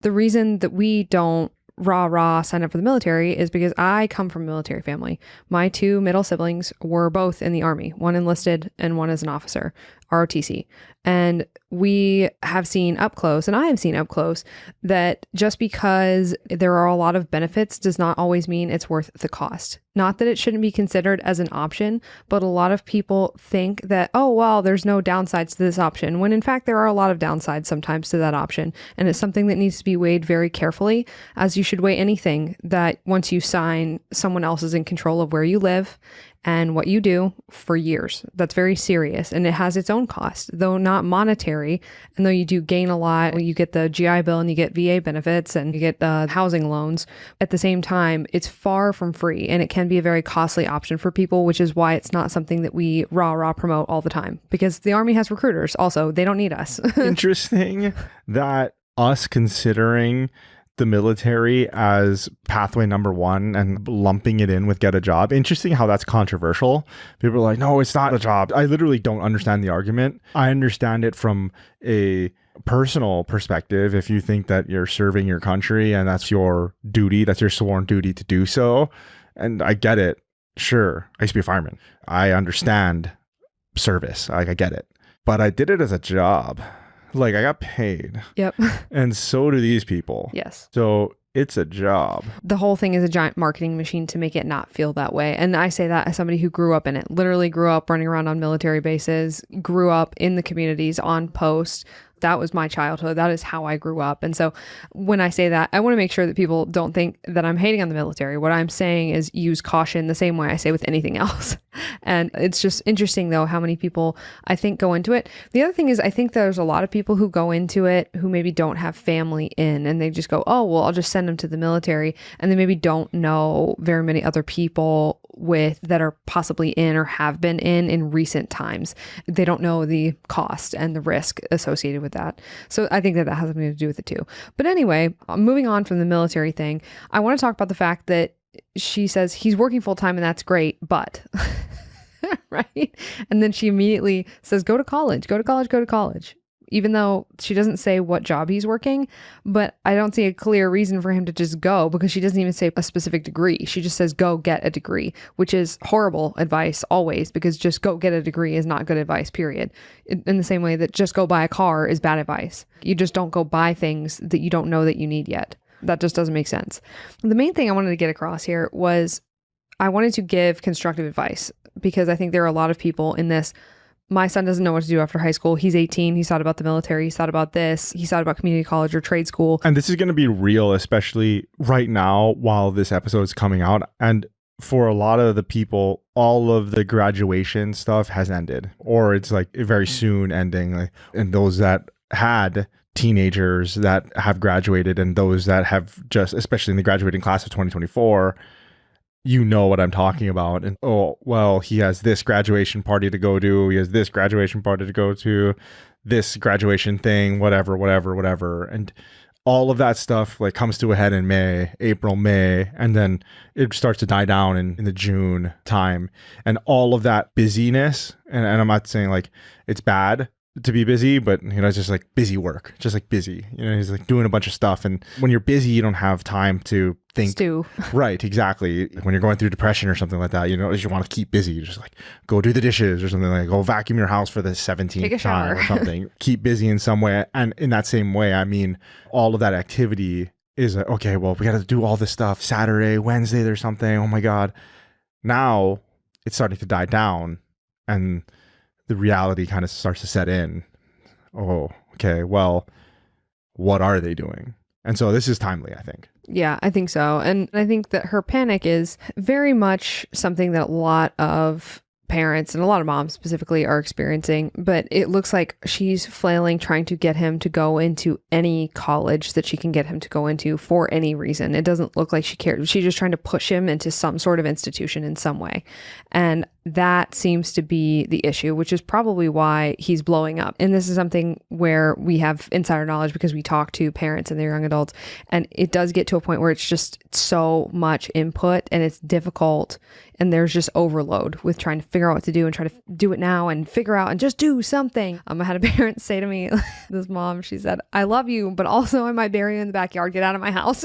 The reason that we don't rah sign up for the military is because I come from a military family. My two middle siblings were both in the Army, one enlisted and one as an officer, ROTC. And we have seen up close, and I have seen up close, that just because there are a lot of benefits does not always mean it's worth the cost. Not that it shouldn't be considered as an option, but a lot of people think that, oh, well, there's no downsides to this option, when in fact there are a lot of downsides sometimes to that option. And it's something that needs to be weighed very carefully, as you should weigh anything that once you sign, someone else is in control of where you live and what you do for years. That's very serious, and it has its own cost, though not monetary. And though you do gain a lot, you get the GI Bill and you get VA benefits and you get housing loans. At the same time, it's far from free, and it can be a very costly option for people, which is why it's not something that we rah promote all the time, because the Army has recruiters. Also, they don't need us. Interesting that us considering the military as pathway number one and lumping it in with get a job. Interesting how that's controversial. People are like, no, it's not a job. I literally don't understand the argument. I understand it from a personal perspective. If you think that you're serving your country and that's your duty, that's your sworn duty to do so. And I get it. Sure. I used to be a fireman. I understand service. I get it. But I did it as a job. Like, I got paid. Yep. And so do these people. Yes. So it's a job. The whole thing is a giant marketing machine to make it not feel that way. And I say that as somebody who grew up in it, literally grew up running around on military bases, grew up in the communities on post. That was my childhood. That is how I grew up. And so when I say that, I want to make sure that people don't think that I'm hating on the military. What I'm saying is use caution the same way I say with anything else. And it's just interesting, though, how many people I think go into it. The other thing is, I think there's a lot of people who go into it who maybe don't have family in, and they just go, oh, well, I'll just send them to the military. And they maybe don't know very many other people that are possibly in or have been in recent times. They don't know the cost and the risk associated with that. So I think that has something to do with it too. But anyway, moving on from the military thing, I want to talk about the fact that she says he's working full time and that's great, but right. And then she immediately says, go to college, go to college, go to college. Even though she doesn't say what job he's working, but I don't see a clear reason for him to just go, because she doesn't even say a specific degree. She just says, go get a degree, which is horrible advice always, because just go get a degree is not good advice, period. In the same way that just go buy a car is bad advice. You just don't go buy things that you don't know that you need yet. That just doesn't make sense. The main thing I wanted to get across here was I wanted to give constructive advice, because I think there are a lot of people in this. My son doesn't know what to do after high school. He's 18. He's thought about the military. He's thought about this. He's thought about community college or trade school. And this is going to be real, especially right now while this episode is coming out. And for a lot of the people, all of the graduation stuff has ended, or it's like very soon ending. And those that had teenagers that have graduated, and those that have just, especially in the graduating class of 2024, you know what I'm talking about. And oh, well, he has this graduation party to go to. He has this graduation party to go to, this graduation thing, whatever. And all of that stuff like comes to a head in April, May, and then it starts to die down in the June time. And all of that busyness, and I'm not saying like it's bad to be busy, but it's just like busy work, just like busy, he's like doing a bunch of stuff. And when you're busy, you don't have time to think. Stew. Right, exactly. When you're going through depression or something like that, you want to keep busy. You just like go do the dishes or something, like go vacuum your house for the 17th time or something. Keep busy in some way. And in that same way, I mean, all of that activity is like, okay, well, we got to do all this stuff Saturday, Wednesday, there's something. Oh my God. Now it's starting to die down, and the reality kind of starts to set in. Oh, okay, well, what are they doing? And so this is timely, I think. Yeah, I think so. And I think that her panic is very much something that a lot of parents and a lot of moms specifically are experiencing, but it looks like she's flailing, trying to get him to go into any college that she can get him to go into for any reason. It doesn't look like she cares. She's just trying to push him into some sort of institution in some way. And that seems to be the issue, which is probably why he's blowing up. And this is something where we have insider knowledge because we talk to parents and their young adults. And it does get to a point where it's just so much input and it's difficult. And there's just overload with trying to figure out what to do and try to do it now and figure out and just do something. I had a parent say to me, this mom, she said, "I love you, but also I might bury you in the backyard. Get out of my house."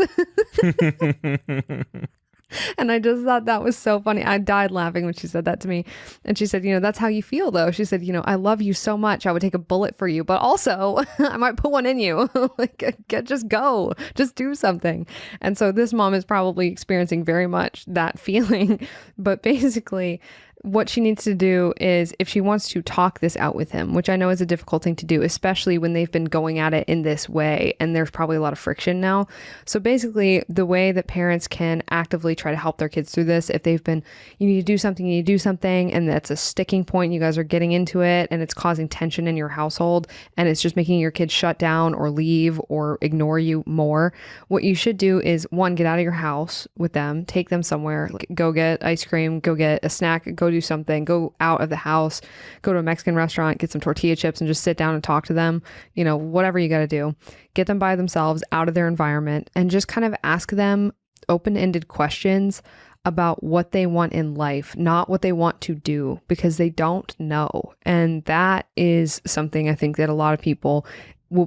And I just thought that was so funny. I died laughing when she said that to me. And she said, that's how you feel though. She said, "I love you so much. I would take a bullet for you, but also I might put one in you." Like, just go, just do something. And so this mom is probably experiencing very much that feeling. But basically, what she needs to do is, if she wants to talk this out with him, which I know is a difficult thing to do, especially when they've been going at it in this way, and there's probably a lot of friction now. So basically, the way that parents can actively try to help their kids through this, if they've been, you need to do something, and that's a sticking point, you guys are getting into it, and it's causing tension in your household, and it's just making your kids shut down or leave or ignore you more, what you should do is, one, get out of your house with them, take them somewhere, like, go get ice cream, go get a snack, go do something, go out of the house, go to a Mexican restaurant, get some tortilla chips and just sit down and talk to them, whatever you got to do, get them by themselves out of their environment and just kind of ask them open-ended questions about what they want in life, not what they want to do, because they don't know. And that is something I think that a lot of people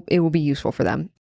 it will be useful for them.